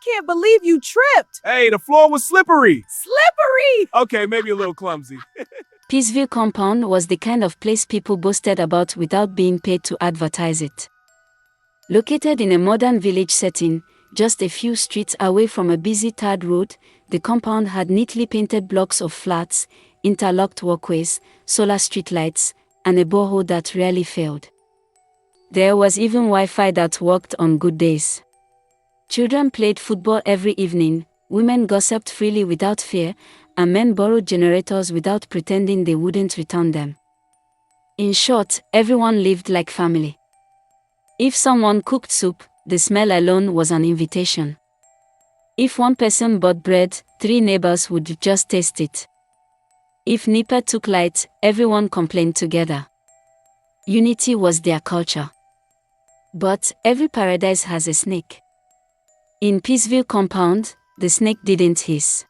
can't believe you tripped. Hey, the floor was slippery. Slippery! Okay, maybe a little clumsy. Peaceville Compound was the kind of place people boasted about without being paid to advertise it. Located in a modern village setting, just a few streets away from a busy tarred road, the compound had neatly painted blocks of flats, interlocked walkways, solar streetlights, and a borehole that rarely failed. There was even Wi-Fi that worked on good days. Children played football every evening, women gossiped freely without fear, and men borrowed generators without pretending they wouldn't return them. In short, everyone lived like family. If someone cooked soup, the smell alone was an invitation. If one person bought bread, 3 neighbors would just taste it. If NEPA took light, everyone complained together. Unity was their culture. But every paradise has a snake. In Peaceville Compound, the snake didn't hiss.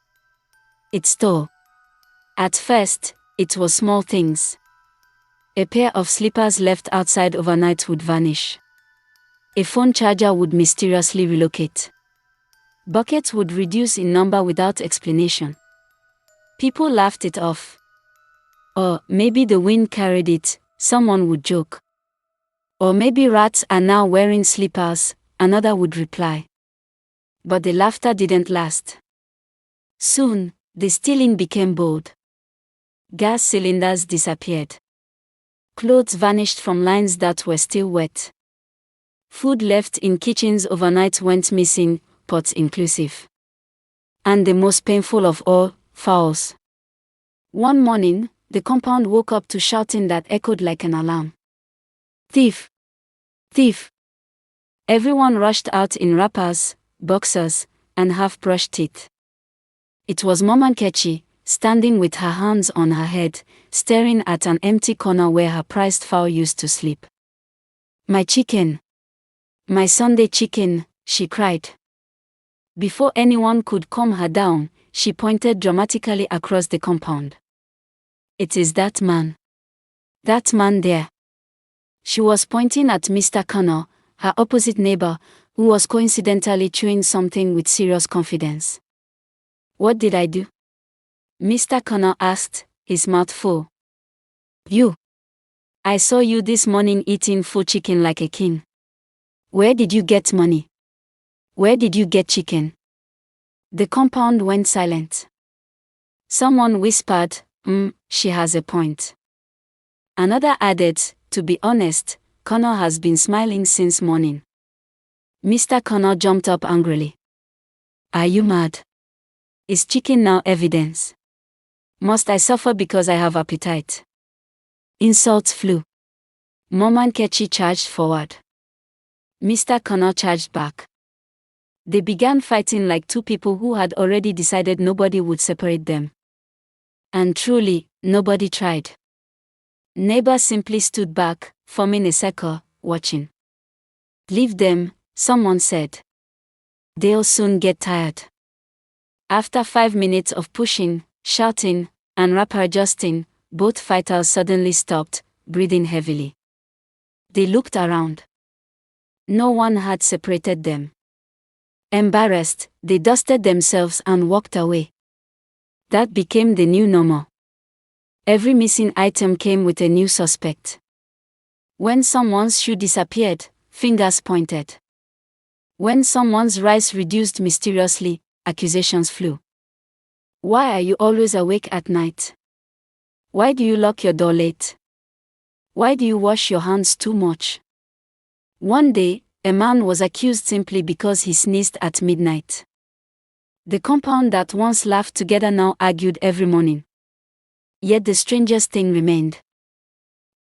It stole. At first, it was small things. A pair of slippers left outside overnight would vanish. A phone charger would mysteriously relocate. Buckets would reduce in number without explanation. People laughed it off. Or maybe the wind carried it, someone would joke. Or maybe rats are now wearing slippers, another would reply. But the laughter didn't last. Soon, the stealing became bold. Gas cylinders disappeared. Clothes vanished from lines that were still wet. Food left in kitchens overnight went missing, pots inclusive. And the most painful of all, fowls. One morning, the compound woke up to shouting that echoed like an alarm. Thief! Thief! Everyone rushed out in wrappers, boxers, and half-brushed teeth. It was Mama Nkechi, standing with her hands on her head, staring at an empty corner where her prized fowl used to sleep. My chicken! My Sunday chicken, she cried. Before anyone could calm her down, she pointed dramatically across the compound. It is that man. That man there. She was pointing at Mr. Connor, her opposite neighbor, who was coincidentally chewing something with serious confidence. What did I do? Mr. Connor asked, his mouth full. You. I saw you this morning eating full chicken like a king. Where did you get money? Where did you get chicken? The compound went silent. Someone whispered, she has a point. Another added, to be honest, Connor has been smiling since morning. Mr. Connor jumped up angrily. Are you mad? Is chicken now evidence? Must I suffer because I have appetite? Insults flew. Mama Nkechi charged forward. Mr. Connor charged back. They began fighting like two people who had already decided nobody would separate them. And truly, nobody tried. Neighbors simply stood back, forming a circle, watching. Leave them, someone said. They'll soon get tired. After 5 minutes of pushing, shouting, and rapper adjusting, both fighters suddenly stopped, breathing heavily. They looked around. No one had separated them. Embarrassed, they dusted themselves and walked away. That became the new normal. Every missing item came with a new suspect. When someone's shoe disappeared, fingers pointed. When someone's rice reduced mysteriously, accusations flew. Why are you always awake at night? Why do you lock your door late? Why do you wash your hands too much? One day, a man was accused simply because he sneezed at midnight. The compound that once laughed together now argued every morning. Yet the strangest thing remained.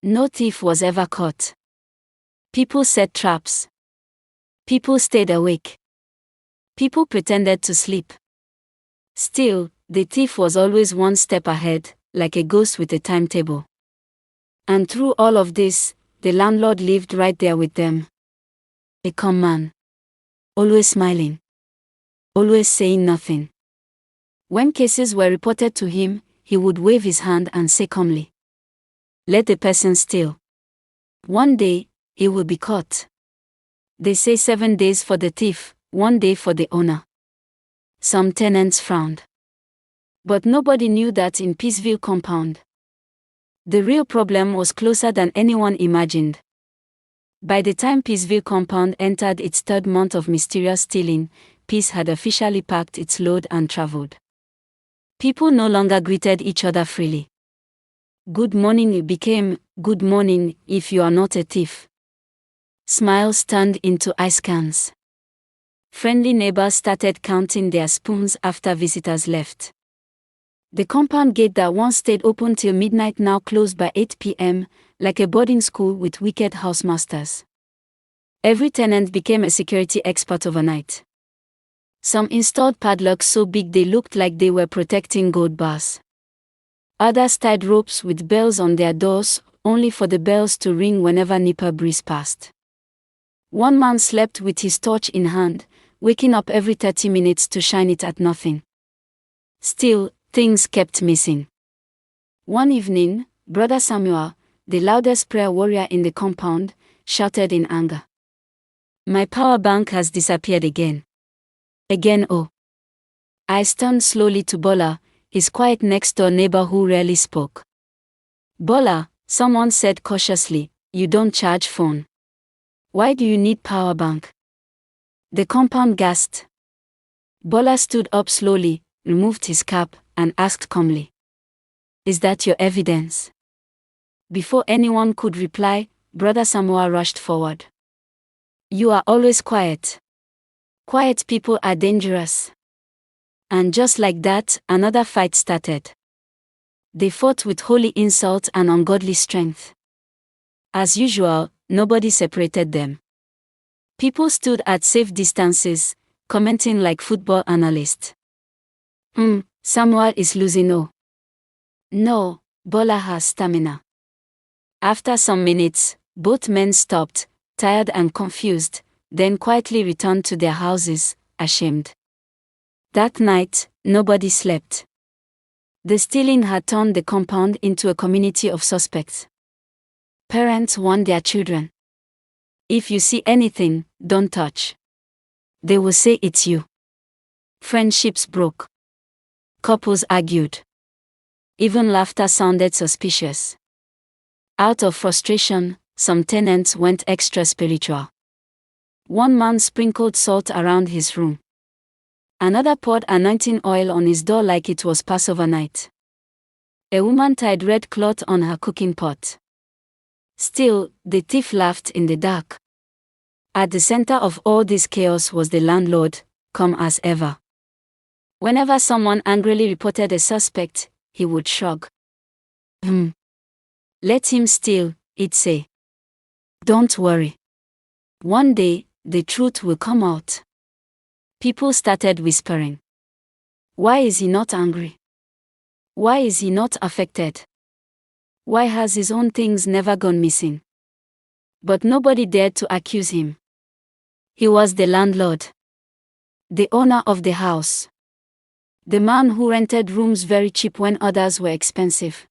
No thief was ever caught. People set traps. People stayed awake. People pretended to sleep. Still, the thief was always one step ahead, like a ghost with a timetable. And through all of this, the landlord lived right there with them. A calm man. Always smiling. Always saying nothing. When cases were reported to him, he would wave his hand and say calmly, "Let the person steal. One day, he will be caught." They say 7 days for the thief, 1 day for the owner. Some tenants frowned. But nobody knew that in Peaceville compound, the real problem was closer than anyone imagined. By the time Peaceville compound entered its third month of mysterious stealing, Peace had officially packed its load and traveled. People no longer greeted each other freely. Good morning became, good morning if you are not a thief. Smiles turned into ice cans. Friendly neighbors started counting their spoons after visitors left. The compound gate that once stayed open till midnight now closed by 8 p.m., like a boarding school with wicked housemasters. Every tenant became a security expert overnight. Some installed padlocks so big they looked like they were protecting gold bars. Others tied ropes with bells on their doors, only for the bells to ring whenever Nipper breeze passed. One man slept with his torch in hand, waking up every 30 minutes to shine it at nothing. Still, things kept missing. One evening, Brother Samuel, the loudest prayer warrior in the compound, shouted in anger. "My power bank has disappeared again. Again, oh." Eyes turned slowly to Bola, his quiet next-door neighbor who rarely spoke. "Bola," someone said cautiously, "you don't charge phone. Why do you need power bank?" The compound gasped. Bola stood up slowly, removed his cap, and asked calmly, "Is that your evidence?" Before anyone could reply, Brother Samuel rushed forward. "You are always quiet. Quiet people are dangerous." And just like that, another fight started. They fought with holy insult and ungodly strength. As usual, nobody separated them. People stood at safe distances, commenting like football analysts. Samuel is losing. Oh. No, Bola has stamina." After some minutes, both men stopped, tired and confused, then quietly returned to their houses, ashamed. That night, nobody slept. The stealing had turned the compound into a community of suspects. Parents warned their children. "If you see anything, don't touch. They will say it's you." Friendships broke. Couples argued. Even laughter sounded suspicious. Out of frustration, some tenants went extra spiritual. One man sprinkled salt around his room. Another poured anointing oil on his door like it was Passover night. A woman tied red cloth on her cooking pot. Still, the thief laughed in the dark. At the center of all this chaos was the landlord, calm as ever. Whenever someone angrily reported a suspect, he would shrug. "Let him steal," he'd say. "Don't worry. One day, the truth will come out." People started whispering. Why is he not angry? Why is he not affected? Why has his own things never gone missing? But nobody dared to accuse him. He was the landlord. The owner of the house. The man who rented rooms very cheap when others were expensive.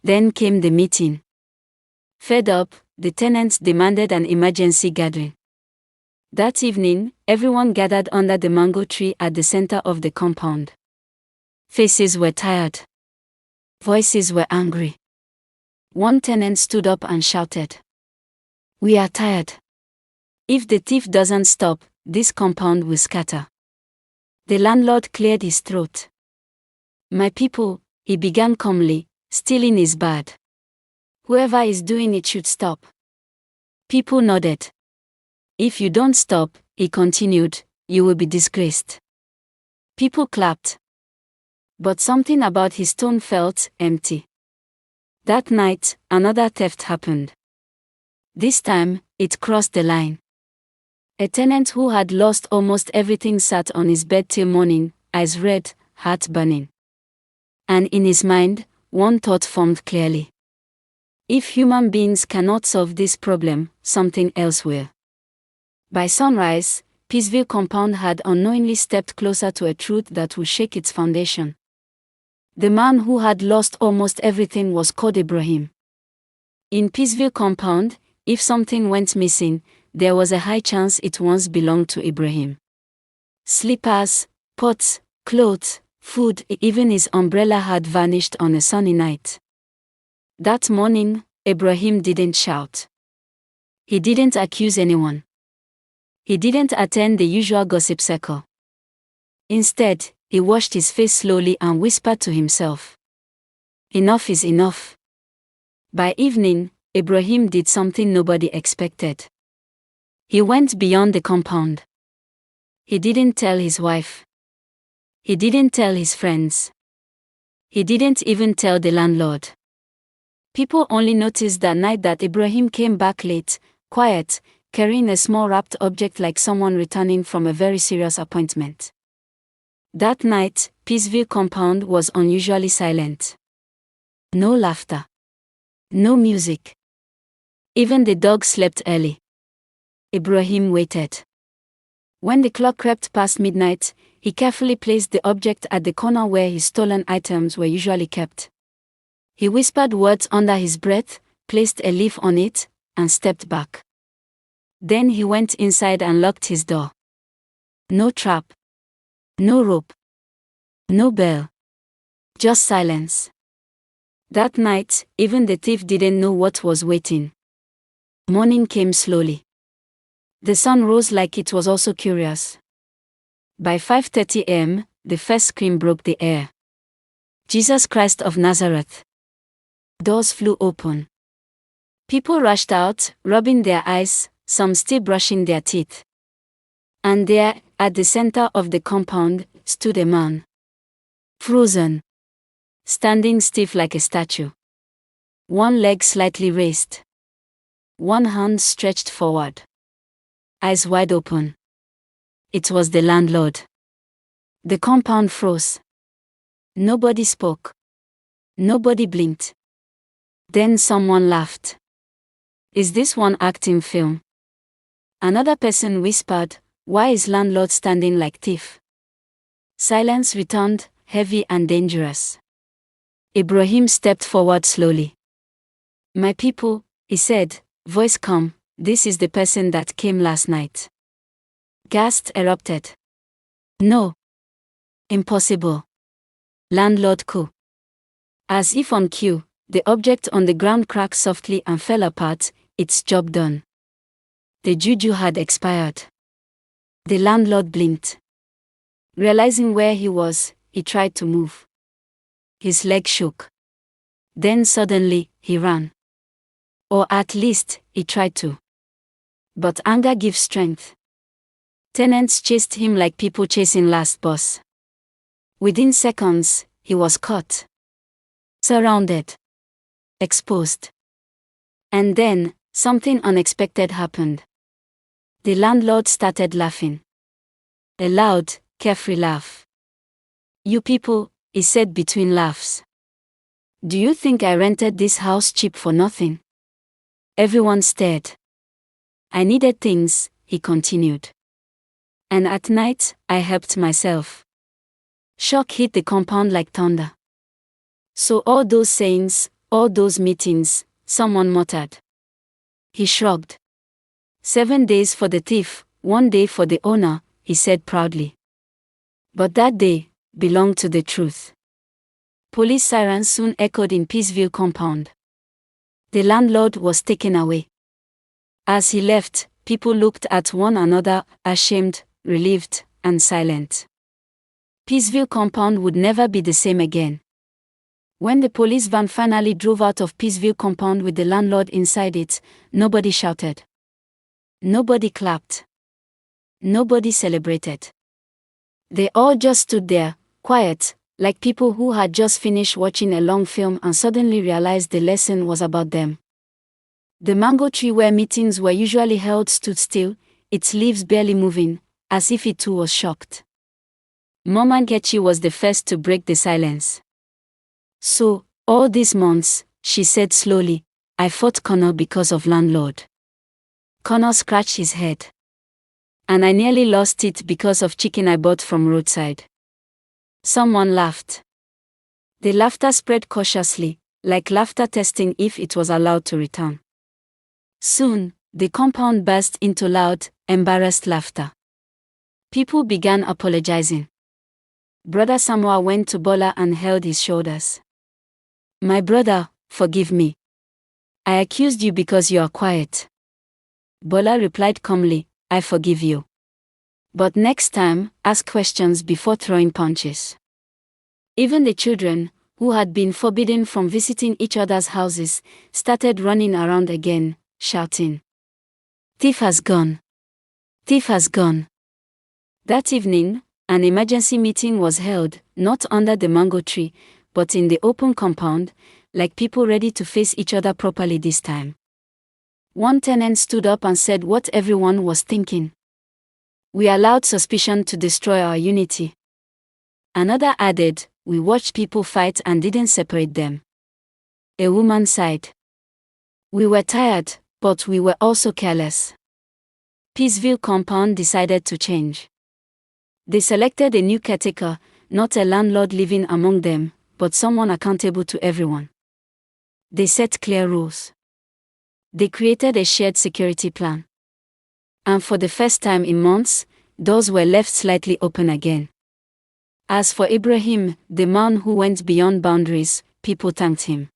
Then came the meeting. Fed up, the tenants demanded an emergency gathering. That evening, everyone gathered under the mango tree at the center of the compound. Faces were tired. Voices were angry. One tenant stood up and shouted, "We are tired. If the thief doesn't stop, this compound will scatter." The landlord cleared his throat. "My people," he began calmly, "stealing is bad. Whoever is doing it should stop." People nodded. "If you don't stop," he continued, "you will be disgraced." People clapped. But something about his tone felt empty. That night, another theft happened. This time, it crossed the line. A tenant who had lost almost everything sat on his bed till morning, eyes red, heart burning. And in his mind, one thought formed clearly. If human beings cannot solve this problem, something else will. By sunrise, Peaceville compound had unknowingly stepped closer to a truth that would shake its foundation. The man who had lost almost everything was called Ibrahim. In Peaceville compound, if something went missing, there was a high chance it once belonged to Ibrahim. Slippers, Pots, clothes, food, even his umbrella had vanished on a sunny night. That morning, Ibrahim didn't shout. He didn't accuse anyone. He didn't attend the usual gossip circle. Instead, he washed his face slowly and whispered to himself. Enough is enough. By evening, Ibrahim did something nobody expected. He went beyond the compound. He didn't tell his wife. He didn't tell his friends. He didn't even tell the landlord. People only noticed that night that Ibrahim came back late, quiet, carrying a small wrapped object like someone returning from a very serious appointment. That night, Peaceville compound was unusually silent. No laughter. No music. Even the dog slept early. Ibrahim waited. When the clock crept past midnight, he carefully placed the object at the corner where his stolen items were usually kept. He whispered words under his breath, placed a leaf on it, and stepped back. Then he went inside and locked his door. No trap. No rope. No bell. Just silence. That night, even the thief didn't know what was waiting. Morning came slowly. The sun rose like it was also curious. By 5:30 a.m., the first scream broke the air. Jesus Christ of Nazareth. Doors flew open. People rushed out, rubbing their eyes, some still brushing their teeth. And there, at the center of the compound, stood a man. Frozen. Standing stiff like a statue. One leg slightly raised. One hand stretched forward. Eyes wide open. It was the landlord. The compound froze. Nobody spoke. Nobody blinked. Then someone laughed. Is this one acting film? Another person whispered, why is landlord standing like thief? Silence returned, heavy and dangerous. Ibrahim stepped forward slowly. My people, he said, voice calm, this is the person that came last night. Gasps erupted. No. Impossible. Landlord coup. As if on cue, the object on the ground cracked softly and fell apart, its job done. The juju had expired. The landlord blinked. Realizing where he was, he tried to move. His leg shook. Then suddenly, he ran. Or at least, he tried to. But anger gives strength. Tenants chased him like people chasing last boss. Within seconds, he was caught. Surrounded. Exposed. And then, something unexpected happened. The landlord started laughing. A loud, carefree laugh. You people, he said between laughs. Do you think I rented this house cheap for nothing? Everyone stared. I needed things, he continued. And at night, I helped myself. Shock hit the compound like thunder. So all those sayings, all those meetings, someone muttered. He shrugged. 7 days for the thief, 1 day for the owner, he said proudly. But that day belonged to the truth. Police sirens soon echoed in Peaceville compound. The landlord was taken away. As he left, people looked at one another, ashamed, relieved, and silent. Peaceville compound would never be the same again. When the police van finally drove out of Peaceville compound with the landlord inside it, nobody shouted. Nobody clapped. Nobody celebrated. They all just stood there, quiet, like people who had just finished watching a long film and suddenly realized the lesson was about them. The mango tree where meetings were usually held stood still, its leaves barely moving, as if it too was shocked. Mama Nkechi was the first to break the silence. So, all these months, she said slowly, I fought Connor because of landlord. Connor scratched his head. And I nearly lost it because of chicken I bought from roadside. Someone laughed. The laughter spread cautiously, like laughter testing if it was allowed to return. Soon, the compound burst into loud, embarrassed laughter. People began apologizing. Brother Samuel went to Bola and held his shoulders. My brother, forgive me. I accused you because you are quiet. Bola replied calmly, I forgive you. But next time, ask questions before throwing punches. Even the children, who had been forbidden from visiting each other's houses, started running around again, shouting, Thief has gone! Thief has gone! That evening, an emergency meeting was held, not under the mango tree, but in the open compound, like people ready to face each other properly this time. One tenant stood up and said what everyone was thinking. We allowed suspicion to destroy our unity. Another added, we watched people fight and didn't separate them. A woman sighed. We were tired, but we were also careless. Peaceville compound decided to change. They selected a new caretaker, not a landlord living among them, but someone accountable to everyone. They set clear rules. They created a shared security plan. And for the first time in months, doors were left slightly open again. As for Ibrahim, the man who went beyond boundaries, people thanked him.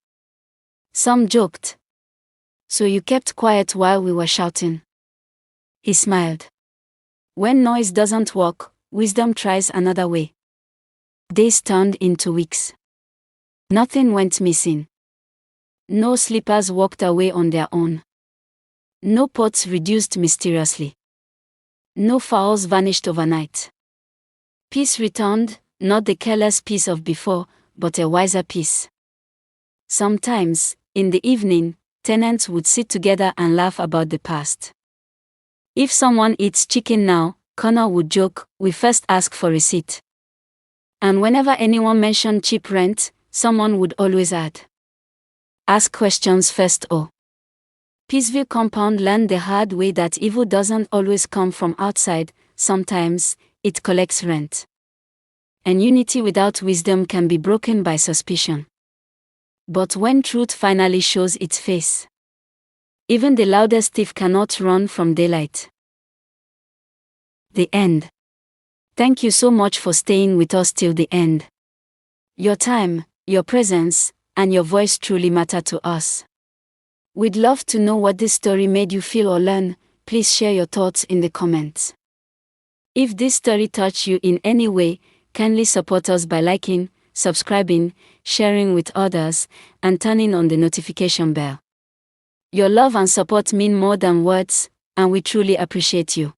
Some joked. So you kept quiet while we were shouting? He smiled. When noise doesn't work, wisdom tries another way. Days turned into weeks. Nothing went missing. No sleepers walked away on their own. No pots reduced mysteriously. No fowls vanished overnight. Peace returned, not the careless peace of before, but a wiser peace. Sometimes, in the evening, tenants would sit together and laugh about the past. If someone eats chicken now, Connor would joke, we first ask for receipt. And whenever anyone mentioned cheap rent, someone would always add, ask questions first. Oh. Peaceville compound learned the hard way that evil doesn't always come from outside, sometimes, it collects rent. And unity without wisdom can be broken by suspicion. But when truth finally shows its face, even the loudest thief cannot run from daylight. The end. Thank you so much for staying with us till the end. Your time, your presence, and your voice truly matter to us. We'd love to know what this story made you feel or learn. Please share your thoughts in the comments. If this story touched you in any way, kindly support us by liking, subscribing, sharing with others, and turning on the notification bell. Your love and support mean more than words, and we truly appreciate you.